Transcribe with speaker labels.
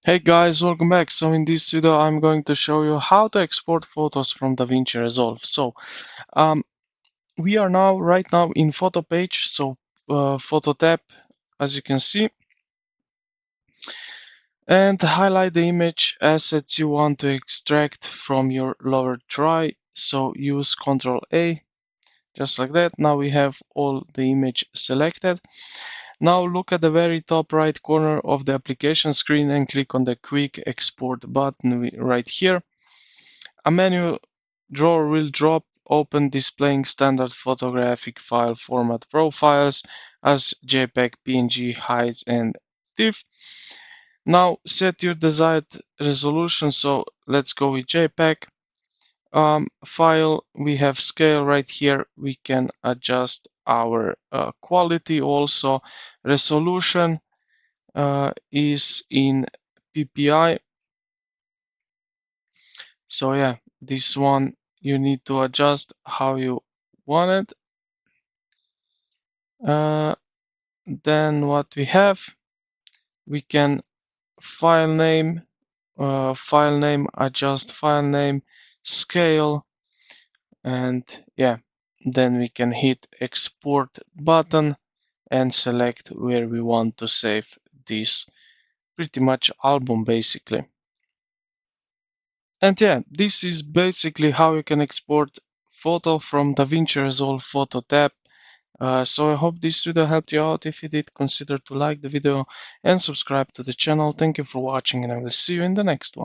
Speaker 1: Hey guys, welcome back. So in this video, I'm going to show you how to export photos from DaVinci Resolve. So um, we are right now in photo page. So photo tab, as you can see, and highlight the image assets you want to extract from your lower try. So use Ctrl A, just like that. Now we have all the image selected. Now look at the very top right corner of the application screen and click on the quick export button right here. A menu drawer will drop open displaying standard photographic file format profiles as JPEG, PNG, height, and TIFF. Now set your desired resolution. So let's go with JPEG. File, we have scale right here. We can adjust our quality also. Resolution is in PPI. So yeah, this one you need to adjust how you want it. Then what we have, we can file name, adjust file name, scale, and yeah, then we can hit export button and select where we want to save this pretty much album basically. And yeah, this is basically how you can export photo from DaVinci Resolve Photo tab. So I hope this video helped you out. If you did, consider to like the video and subscribe to the channel. Thank you for watching, and I will see you in the next one.